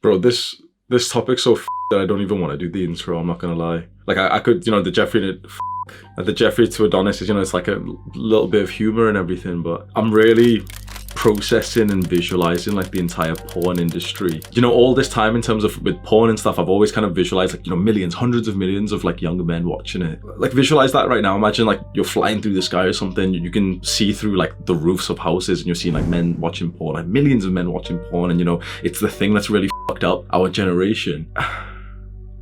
Bro, this topic's so that I don't even want to do the intro, I'm not gonna lie. Like I could, the Jeffrey to Adonis is, it's like a little bit of humor and everything, but I'm really processing and visualizing like the entire porn industry. All this time in terms of with porn and stuff, I've always kind of visualized like, millions, hundreds of millions of like young men watching it. Like visualize that right now. Imagine like you're flying through the sky or something. You can see through like the roofs of houses and you're seeing like men watching porn, like millions of men watching porn. And it's the thing that's really fucked up our generation.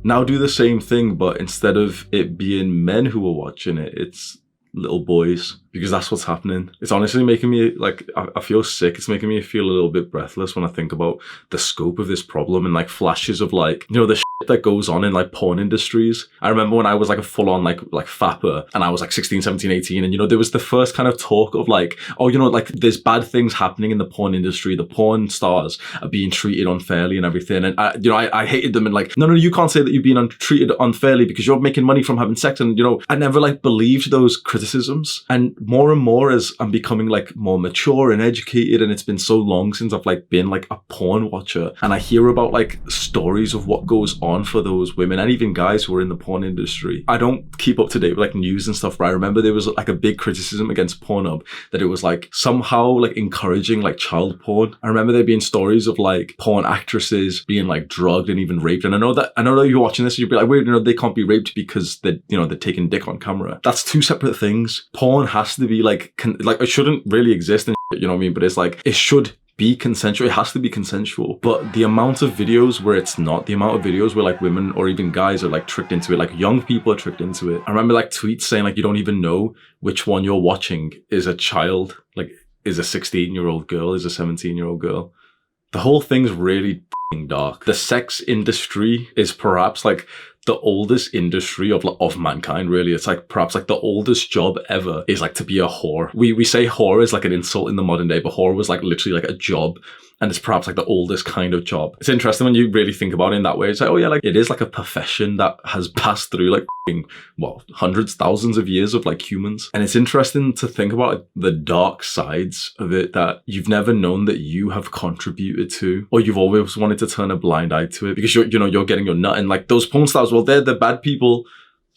Now do the same thing, but instead of it being men who are watching it, it's little boys, because that's what's happening. It's honestly making me like, I feel sick. It's making me feel a little bit breathless when I think about the scope of this problem and like flashes of like, the shit that goes on in like porn industries. I remember when I was like a full-on like fapper and I was like 16, 17, 18 and there was the first kind of talk of like, oh, like there's bad things happening in the porn industry. The porn stars are being treated unfairly and everything. And I hated them and like, no, you can't say that you're being treated unfairly because you're making money from having sex. And I never like believed those criticisms. And more as I'm becoming like more mature and educated, and it's been so long since I've like been like a porn watcher, and I hear about like stories of what goes on for those women and even guys who are in the porn industry. I don't keep up to date with like news and stuff, but I remember there was like a big criticism against Pornhub that it was like somehow like encouraging like child porn. I remember there being stories of like porn actresses being like drugged and even raped. And I know that you're watching this and you'll be like, wait, they can't be raped because they're taking dick on camera. That's two separate things. Porn has to be like it shouldn't really exist and shit, you know what I mean? But it's like, it should be consensual. It has to be consensual. But the amount of videos where it's not, the amount of videos where like women or even guys are like tricked into it, like young people are tricked into it. I remember like tweets saying like, you don't even know which one you're watching is a child, like is a 16-year-old girl, is a 17-year-old girl. The whole thing's really dark. The sex industry is perhaps like the oldest industry of mankind, really. It's like perhaps like the oldest job ever is like to be a whore. We say whore is like an insult in the modern day, but whore was like literally like a job. And it's perhaps like the oldest kind of job. It's interesting when you really think about it in that way. It's like, oh yeah, like it is like a profession that has passed through like hundreds, thousands of years of like humans. And it's interesting to think about like, the dark sides of it that you've never known that you have contributed to, or you've always wanted to turn a blind eye to it because you're getting your nut. And like those porn stars, well, they're the bad people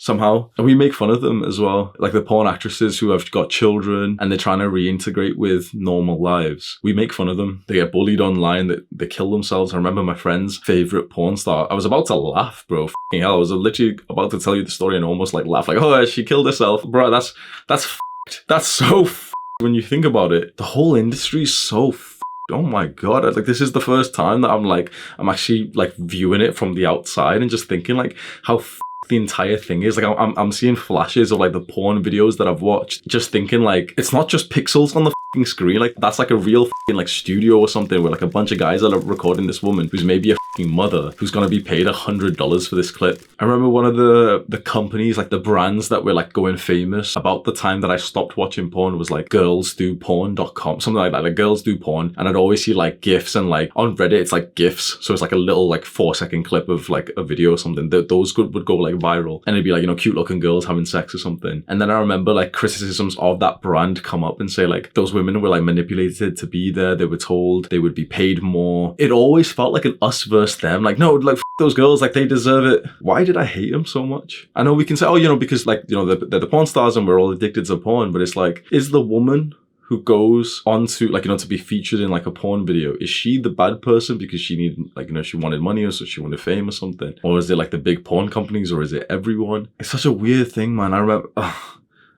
somehow. And we make fun of them as well. Like the porn actresses who have got children and they're trying to reintegrate with normal lives. We make fun of them. They get bullied online, they kill themselves. I remember my friend's favorite porn star. I was about to laugh, bro. F***ing hell. I was literally about to tell you the story and almost like laugh. Like, oh, she killed herself. Bro, that's f***ed. That's so f***ed when you think about it. The whole industry is so f***ed. Oh my God. Like this is the first time that I'm actually like viewing it from the outside and just thinking like how the entire thing is. Like I'm seeing flashes of like the porn videos that I've watched, just thinking like it's not just pixels on the screen. Like that's like a real like studio or something where like a bunch of guys are recording this woman who's maybe a mother who's gonna be paid $100 for this clip. I remember one of the companies, like the brands that were like going famous about the time that I stopped watching porn was like girlsdoporn.com, something like that, like girls do porn. And I'd always see like GIFs and like on Reddit it's like GIFs, so it's like a little like 4-second clip of like a video or something. Those would go like viral and it'd be like, cute looking girls having sex or something. And then I remember like criticisms of that brand come up and say like those women were like manipulated to be there. They were told they would be paid more. It always felt like an us versus them. Like, no, like those girls, like they deserve it. Why did I hate them so much? I know we can say, oh, because like, they're the porn stars and we're all addicted to porn, but it's like, is the woman who goes on to like, to be featured in like a porn video, is she the bad person because she needed like, she wanted money or so she wanted fame or something? Or is it like the big porn companies, or is it everyone? It's such a weird thing, man. I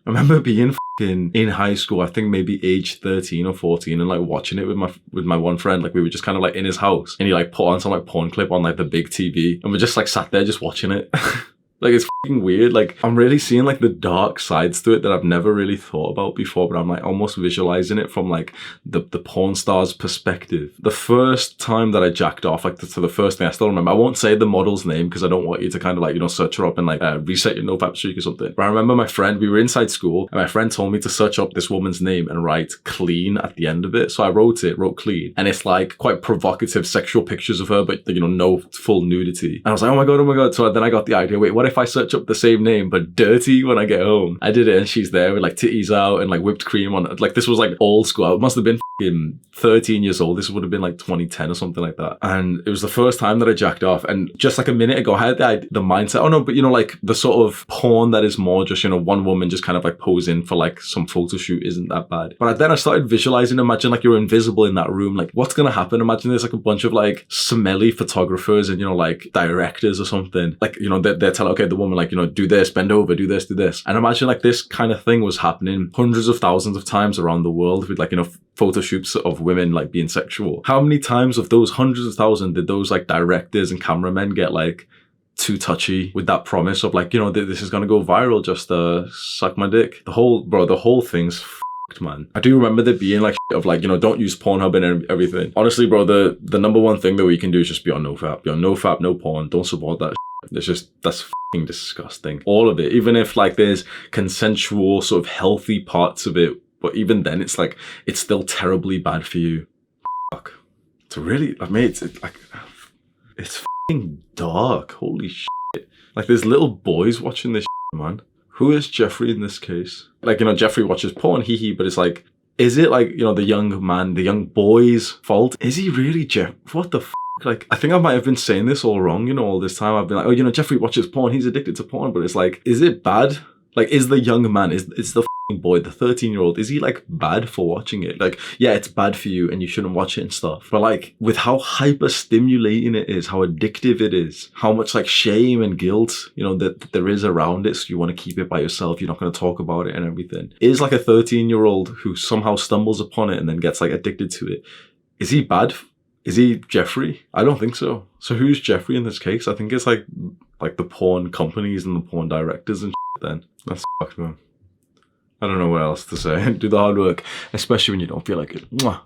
remember being in high school, I think maybe age 13 or 14, and like watching it with my one friend. Like we were just kind of like in his house and he like put on some like porn clip on like the big TV and we just like sat there just watching it. Like it's fucking weird. Like I'm really seeing like the dark sides to it that I've never really thought about before, but I'm like almost visualizing it from like the porn star's perspective. The first time that I jacked off, like to the first thing I still remember, I won't say the model's name because I don't want you to kind of like, search her up and like reset your notepad streak or something. But I remember my friend, we were inside school and my friend told me to search up this woman's name and write clean at the end of it. So I wrote clean, and it's like quite provocative sexual pictures of her, but no full nudity. And I was like, oh my God. So then I got the idea, wait, what if I search search up the same name but dirty when I get home. I did it, and she's there with like titties out and like whipped cream on it. Like this was like old school. I must have been 13 years old. This would have been like 2010 or something like that. And it was the first time that I jacked off. And just like a minute ago, I had the mindset, oh no, but you know, like the sort of porn that is more just, you know, one woman just kind of like posing for like some photo shoot isn't that bad. But then I started visualizing, imagine like you're invisible in that room. Like what's going to happen? Imagine there's like a bunch of like smelly photographers and, you know, like directors or something. Like, you know, they're telling, okay, the woman, like, you know, do this, bend over, do this, do this. And imagine like this kind of thing was happening hundreds of thousands of times around the world with like, you know, photo shoots of women like being sexual. How many times of those hundreds of thousands did those like directors and cameramen get like too touchy with that promise of like, you know, this is gonna go viral, just suck my dick? The whole thing's f***ed, man. I do remember there being like of like, you know, don't use Pornhub and everything. Honestly, bro, the number one thing that we can do is just be on NoFap. Be on NoFap, no porn. Don't support that shit. It's just, that's f***ing disgusting. All of it. Even if like there's consensual sort of healthy parts of it, but even then it's like, it's still terribly bad for you. Fuck. It's really, I mean, it's like, it's f***ing dark. Holy shit. Like there's little boys watching this shit, man. Who is Jeffrey in this case? Like, you know, Jeffrey watches porn, hee, but it's like, is it like, you know, the young man, the young boy's fault? Is he really Jeff? What the f***? Like, I think I might have been saying this all wrong, you know, all this time. I've been like, oh, you know, Jeffrey watches porn, he's addicted to porn, but it's like, is it bad? Like, is the young man, is the f***ing boy, the 13-year-old, is he like bad for watching it? Like, yeah, it's bad for you and you shouldn't watch it and stuff. But like, with how hyper stimulating it is, how addictive it is, how much like shame and guilt, you know, that there is around it. So you want to keep it by yourself. You're not going to talk about it and everything. Is like a 13-year-old who somehow stumbles upon it and then gets like addicted to it. Is he bad? Is he Jeffrey? I don't think so. So who's Jeffrey in this case? I think it's like the porn companies and the porn directors and shit then. That's fucked, man. I don't know what else to say. Do the hard work, especially when you don't feel like it. Mwah.